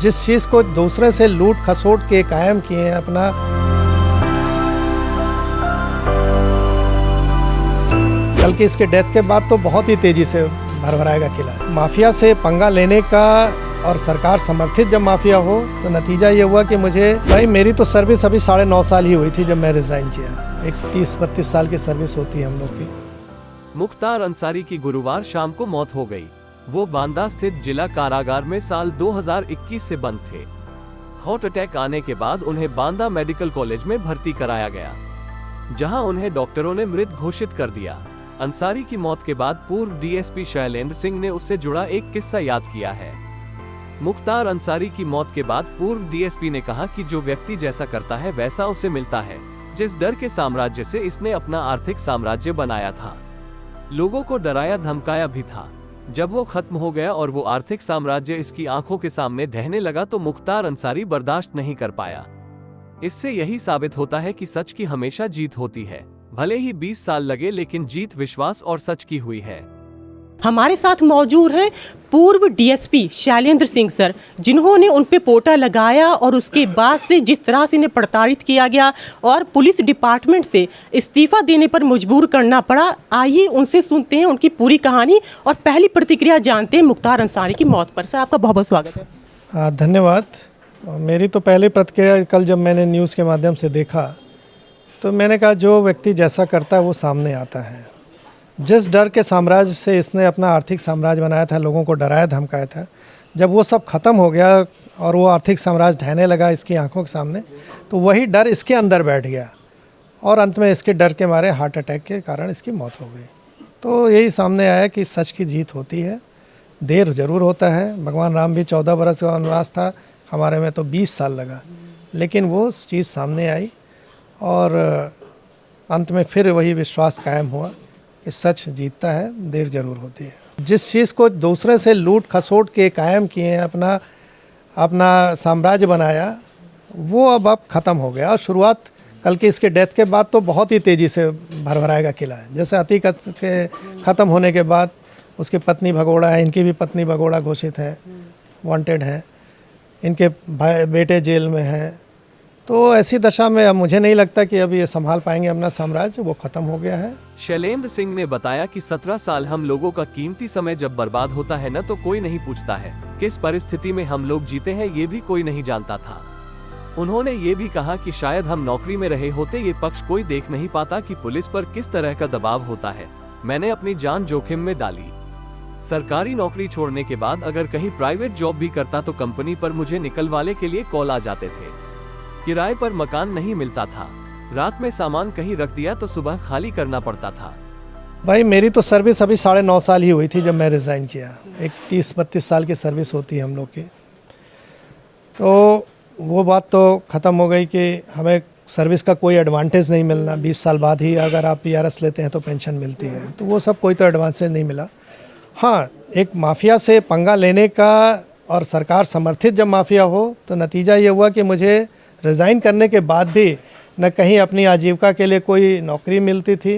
जिस चीज़ को दूसरे से लूट खसोट के कायम किए हैं अपना, कल की इसके डेथ के बाद तो बहुत ही तेज़ी से भरभराएगा किला। माफिया से पंगा लेने का और सरकार समर्थित जब माफिया हो तो नतीजा ये हुआ कि मेरी तो सर्विस अभी 9.5 साल ही हुई थी जब मैं रिज़ाइन किया। एक 30-32 साल की सर्विस होती है हम लोग की। मुख्तार अंसारी की गुरुवार शाम को मौत हो गई। वो बांदा स्थित जिला कारागार में साल 2021 से बंद थे। हार्ट अटैक आने के बाद उन्हें बांदा मेडिकल कॉलेज में भर्ती कराया गया, जहां उन्हें डॉक्टरों ने मृत घोषित कर दिया। अंसारी की मौत के बाद पूर्व डीएसपी शैलेंद्र सिंह ने उससे जुड़ा एक किस्सा याद किया है। मुख्तार अंसारी की मौत के बाद पूर्व डीएसपी ने कहा कि जो व्यक्ति जैसा करता है वैसा उसे मिलता है। जिस डर के साम्राज्य से इसने अपना आर्थिक साम्राज्य बनाया था, लोगों को डराया धमकाया भी था, जब वो खत्म हो गया और वो आर्थिक साम्राज्य इसकी आंखों के सामने ढहने लगा तो मुख्तार अंसारी बर्दाश्त नहीं कर पाया। इससे यही साबित होता है कि सच की हमेशा जीत होती है। भले ही 20 साल लगे, लेकिन जीत विश्वास और सच की हुई है। हमारे साथ मौजूद हैं पूर्व डीएसपी शैलेंद्र सिंह सर, जिन्होंने उन पे पोटा लगाया और उसके बाद से जिस तरह से इन्हें प्रताड़ित किया गया और पुलिस डिपार्टमेंट से इस्तीफा देने पर मजबूर करना पड़ा। आइए उनसे सुनते हैं उनकी पूरी कहानी और पहली प्रतिक्रिया जानते हैं मुख्तार अंसारी की मौत पर। सर, आपका बहुत बहुत स्वागत है। हाँ, धन्यवाद। मेरी तो पहली प्रतिक्रिया कल जब मैंने न्यूज़ के माध्यम से देखा तो मैंने कहा जो व्यक्ति जैसा करता है वो सामने आता है। जिस डर के साम्राज्य से इसने अपना आर्थिक साम्राज्य बनाया था, लोगों को डराया धमकाया था, जब वो सब ख़त्म हो गया और वो आर्थिक साम्राज्य ढहने लगा इसकी आंखों के सामने, तो वही डर इसके अंदर बैठ गया और अंत में इसके डर के मारे हार्ट अटैक के कारण इसकी मौत हो गई। तो यही सामने आया कि सच की जीत होती है। देर ज़रूर होता है। भगवान राम भी 14 बरस का वनवास था, हमारे में तो 20 साल लगा, लेकिन वो चीज़ सामने आई और अंत में फिर वही विश्वास कायम हुआ कि सच जीतता है, देर ज़रूर होती है। जिस चीज़ को दूसरे से लूट खसोट के कायम किए हैं अपना साम्राज्य बनाया, वो अब ख़त्म हो गया। और शुरुआत कल की इसके डेथ के बाद तो बहुत ही तेज़ी से भरभराएगा किला है। जैसे अतीक के ख़त्म होने के बाद उसकी पत्नी भगोड़ा है, इनकी भी पत्नी भगोड़ा घोषित है, वांटेड है, इनके बेटे जेल में हैं। तो ऐसी दशा में अब मुझे नहीं लगता कि अब ये संभाल पाएंगे अपना साम्राज्य, वो खत्म हो गया है। शैलेंद्र सिंह ने बताया कि 17 साल हम लोगों का कीमती समय जब बर्बाद होता है न, तो कोई नहीं पूछता है किस परिस्थिति में हम लोग जीते हैं, ये भी कोई नहीं जानता था। उन्होंने ये भी कहा कि शायद हम नौकरी में रहे होते ये पक्ष कोई देख नहीं पाता कि पुलिस पर किस तरह का दबाव होता है। मैंने अपनी जान जोखिम में डाली। सरकारी नौकरी छोड़ने के बाद अगर कहीं प्राइवेट जॉब भी करता तो कंपनी पर मुझे निकलवाने के लिए कॉल आ जाते थे। किराए पर मकान नहीं मिलता था, रात में सामान कहीं रख दिया तो सुबह खाली करना पड़ता था। भाई, मेरी तो सर्विस अभी 9.5 साल ही हुई थी जब मैं रिज़ाइन किया। एक 30-32 साल की सर्विस होती है हम लोग की। तो वो बात तो ख़त्म हो गई कि हमें सर्विस का कोई एडवांटेज नहीं मिलना। 20 साल बाद ही अगर आप PRS लेते हैं तो पेंशन मिलती है, तो वो सब कोई तो एडवांटेज नहीं मिला। हाँ, एक माफिया से पंगा लेने का और सरकार समर्थित जब माफिया हो तो नतीजा ये हुआ कि मुझे रिज़ाइन करने के बाद भी न कहीं अपनी आजीविका के लिए कोई नौकरी मिलती थी,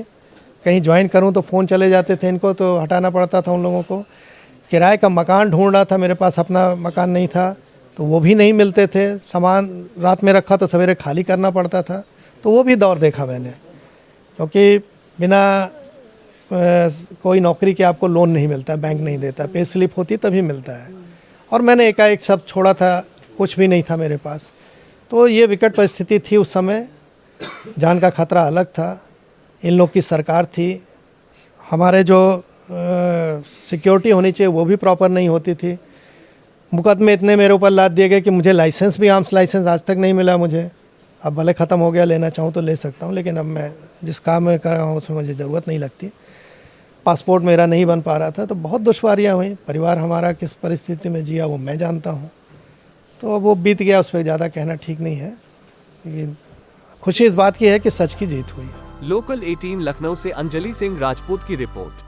कहीं ज्वाइन करूं तो फ़ोन चले जाते थे, इनको तो हटाना पड़ता था उन लोगों को। किराए का मकान ढूंढ रहा था, मेरे पास अपना मकान नहीं था तो वो भी नहीं मिलते थे। सामान रात में रखा तो सवेरे खाली करना पड़ता था। तो वो भी दौर देखा मैंने, क्योंकि बिना कोई नौकरी के आपको लोन नहीं मिलता, बैंक नहीं देता, पे स्लिप होती तभी मिलता है। और मैंने एकाएक सब छोड़ा था, कुछ भी नहीं था मेरे पास। तो ये विकट परिस्थिति थी उस समय, जान का खतरा अलग था। इन लोग की सरकार थी, हमारे जो सिक्योरिटी होनी चाहिए वो भी प्रॉपर नहीं होती थी। मुकदमे इतने मेरे ऊपर लाद दिए गए कि मुझे लाइसेंस भी, आर्म्स लाइसेंस आज तक नहीं मिला मुझे। अब भले ख़त्म हो गया, लेना चाहूँ तो ले सकता हूँ, लेकिन अब मैं जिस काम में कर रहा हूँ उसमें मुझे ज़रूरत नहीं लगती। पासपोर्ट मेरा नहीं बन पा रहा था, तो बहुत दुश्वारियाँ हुई। परिवार हमारा किस परिस्थिति में जिया वो मैं जानता हूँ। तो वो बीत गया, उस पर ज़्यादा कहना ठीक नहीं है। लेकिन खुशी इस बात की है कि सच की जीत हुई। लोकल 18 लखनऊ से अंजलि सिंह राजपूत की रिपोर्ट।